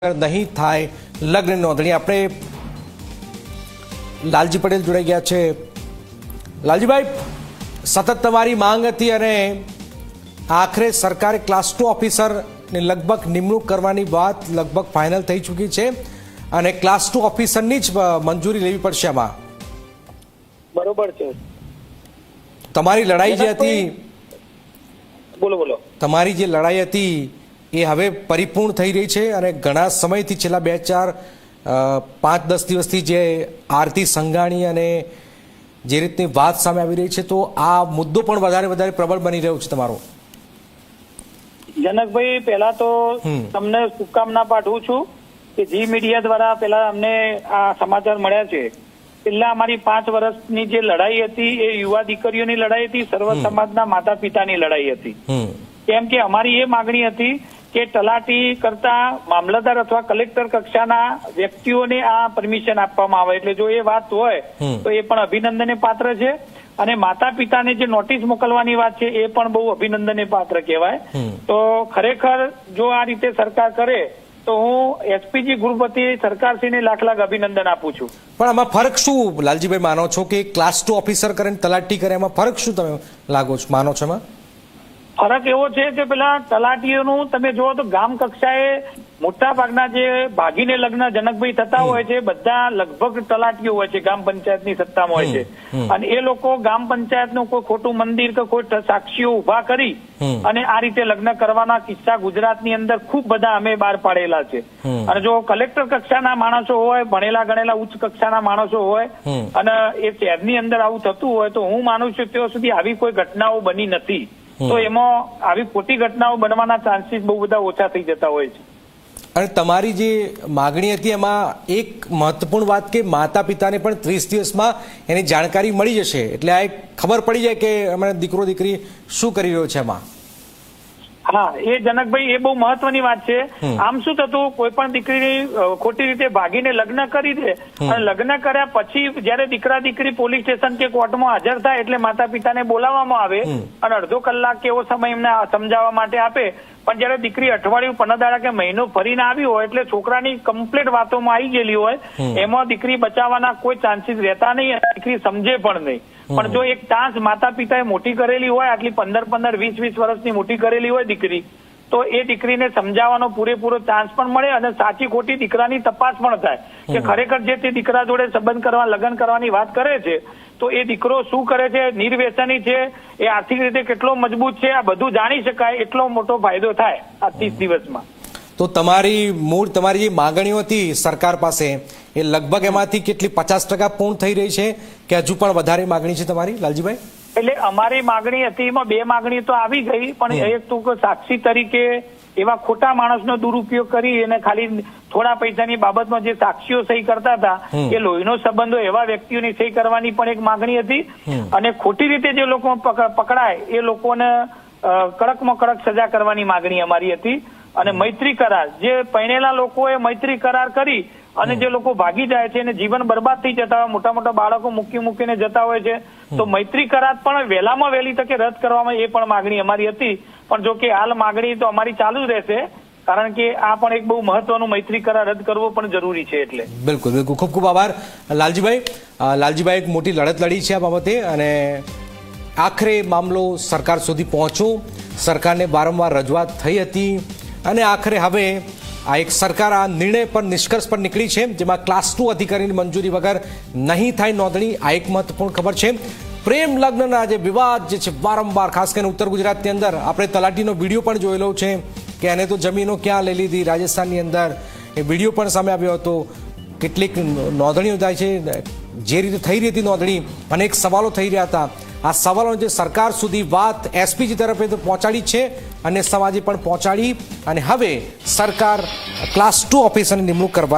नहीं थाय लग्न नोंधणी। આપણે લાલજી પટેલ જોડાઈ ગયા છે। લાલજીભાઈ, સતત તમારી માંગ હતી અને આખરે સરકારે ક્લાસ 2 ઓફિસરની લગભગ નિમણૂક કરવાની વાત લગભગ ફાઇનલ થઈ ચૂકી છે અને ક્લાસ 2 ઓફિસરની જ મંજૂરી લેવી પડશે આમાં। બરોબર છે। તમારી લડાઈ જે હતી, બોલો તમારી જે લડાઈ હતી એ હવે પરિપૂર્ણ થઈ રહી છે અને ઘણા સમયથી છેલ્લા 5-10 દિવસથી જે આરતી સંઘાણી અને જે રીતની વાત સામે આવી રહી છે, તો આ મુદ્દો પણ વધારે પ્રબળ બની રહ્યો છે તમારો। જનકભાઈ, પહેલા તો તમને શુભકામના પાઠવું છું કે જી મીડિયા દ્વારા પહેલા અમને આ સમાચાર મળ્યા છે। પહેલા અમારી 5 વર્ષની જે લડાઈ હતી એ યુવા દીકરીઓની લડાઈ હતી, સર્વ સમાજના માતા પિતાની લડાઈ હતી। કેમ કે અમારી એ માગણી હતી કે તલાટી કરતા મામલતદાર અથવા કલેક્ટર કક્ષાના વ્યક્તિઓને આ પરમિશન આપવામાં આવે, એટલે જો એ વાત હોય તો એ પણ અભિનંદનને પાત્ર છે અને માતા પિતાને જે નોટિસ મોકલવાની વાત છે એ પણ બહુ અભિનંદનને પાત્ર કહેવાય। તો ખરેખર જો આ રીતે સરકાર કરે તો હું એસપીજી ગ્રુપ વતી સરકારશ્રીને લાખ અભિનંદન આપું છું। પણ આમાં ફરક શું લાલજીભાઈ માનો છો કે ક્લાસ 2 ઓફિસર કરે તલાટી કરે, એમાં ફરક શું તમે માનો છો? એમાં ફરક એવો છે કે પેલા તલાટીઓનું તમે જુઓ તો ગામ કક્ષાએ મોટા ભાગના જે ભાગીને લગ્ન જનકભાઈ થતા હોય છે બધા લગભગ તલાટીઓ હોય છે, ગામ પંચાયતની સત્તામાં હોય છે અને એ લોકો ગામ પંચાયતનું કોઈ ખોટું મંદિર કે કોઈ સાક્ષીઓ ઉભા કરી અને આ રીતે લગ્ન કરવાના કિસ્સા ગુજરાતની અંદર ખૂબ બધા અમે બહાર પાડેલા છે। અને જો કલેક્ટર કક્ષાના માણસો હોય, ભણેલા ગણેલા ઉચ્ચ કક્ષાના માણસો હોય અને એ શહેરની અંદર આવું થતું હોય તો હું માનું છું ત્યાં સુધી આવી કોઈ ઘટનાઓ બની નથી, તો એમાં આવી ખોટી ઘટનાઓ બનવાના ચાન્સીસ બહુ બધા ઓછા થઈ જતા હોય છે। અને તમારી જે માગણી હતી એમાં એક મહત્વપૂર્ણ વાત કે માતા પિતાને પણ 30 દિવસમાં એની જાણકારી મળી જશે, એટલે આ એક ખબર પડી જાય કે અમારા દીકરો દીકરી શું કરી રહ્યો છે એમાં। હા, એ જનકભાઈ એ બહુ મહત્વની વાત છે। આમ શું થતું, કોઈ પણ દીકરી ખોટી રીતે ભાગીને લગ્ન કરી દે અને લગ્ન કર્યા પછી જયારે દીકરા દીકરી પોલીસ સ્ટેશન કે કોર્ટમાં હાજર થાય એટલે માતા પિતાને બોલાવવામાં આવે અને અડધો કલાક કે એવો સમય એમને સમજાવવા માટે આપે, પણ જયારે દીકરી અઠવાડિયું 15 દાડા કે મહિનો ફરીને આવી હોય એટલે છોકરાની કમ્પ્લીટ વાતોમાં આવી ગયેલી હોય, એમાં દીકરી બચાવવાના કોઈ ચાન્સીસ રહેતા નહીં અને દીકરી સમજે પણ નહીં। પણ જો એક ચાન્સ માતા પિતાએ મોટી કરેલી હોય, આટલી 15, 20 વર્ષની મોટી કરેલી હોય દીકરી, તો એ દીકરીને સમજાવવાનો પૂરેપૂરો ચાન્સ પણ મળે અને સાચી ખોટી દીકરાની તપાસ પણ થાય કે ખરેખર જે તે દીકરા જોડે સંબંધ કરવા લગ્ન કરવાની વાત કરે છે તો એ દીકરો શું કરે છે, નિર્વ્યસની છે, એ આર્થિક રીતે કેટલો મજબૂત છે, આ બધું જાણી શકાય, એટલો મોટો ફાયદો થાય આ 30 દિવસમાં। તો તમારી જે માંગણીઓ હતી સરકાર પાસે એ લગભગ એમાંથી કેટલી 50% પૂર્ણ થઈ રહી છે કે હજુ પણ વધારે માંગણી છે તમારી, લાલજીભાઈ? એટલે અમારી માંગણી હતી એમાં 2 માંગણી તો આવી ગઈ, પણ એક તો સાક્ષી તરીકે એવા ખોટા માણસનો દુરુપયોગ કરી અને ખાલી થોડા પૈસાની બાબતમાં જે સાક્ષીઓ સહી કરતા હતા એ લોહીનો સંબંધો એવા વ્યક્તિઓની સહી કરવાની પણ એક માંગણી હતી અને ખોટી રીતે જે લોકો પકડાય એ લોકોને કડકમાં કડક સજા કરવાની માંગણી અમારી હતી। અને મૈત્રી કરાર, જે પહેણેલા લોકોએ મૈત્રી કરાર કરી અને જે લોકો ભાગી જાય છે અને જીવન બરબાદ થઈ જતા હોય, મોટા બાળકો મૂકીને જતા હોય છે, તો મૈત્રી કરાર પણ વહેલામાં વહેલી તકે રદ કરવામાં એ પણ માંગણી અમારી હતી। પણ જો કે હાલ માંગણી તો અમારી ચાલુ જ રહેશે કારણ કે આ પણ એક બહુ મહત્વનું મૈત્રી કરાર રદ કરવો પણ જરૂરી છે। એટલે બિલકુલ ખૂબ આભાર લાલજીભાઈ એક મોટી લડત લડી છે આ બાબતે અને આખરે મામલો સરકાર સુધી પહોંચ્યો, સરકારને વારંવાર રજૂઆત થઈ હતી અને આખરે હવે આ એક સરકાર આ નિર્ણય પર નિષ્કર્ષ પર નીકળી છે જેમાં ક્લાસ 2 અધિકારીની મંજૂરી વગર નહીં થાય નોંધણી। આ એક મહત્વપૂર્ણ ખબર છે। પ્રેમ લગ્નના જે વિવાદ જે છે વારંવાર, ખાસ કરીને ઉત્તર ગુજરાતની અંદર આપણે તલાટીનો વિડીયો પણ જોયેલો છે કે એને તો જમીનો ક્યાં લઈ લીધી, રાજસ્થાનની અંદર એ વિડીયો પણ સામે આવ્યો હતો। કેટલીક નોંધણીઓ થાય છે, જે રીતે થઈ રહી હતી નોંધણી, અનેક સવાલો થઈ રહ્યા હતા, આ સવાલો જે સરકાર સુધી વાત એસપીજી તરફે તો પહોંચાડી છે અને સમાજે પણ પહોંચાડી અને હવે સરકાર ક્લાસ 2 ઓફિસરની નિમણૂક કરવા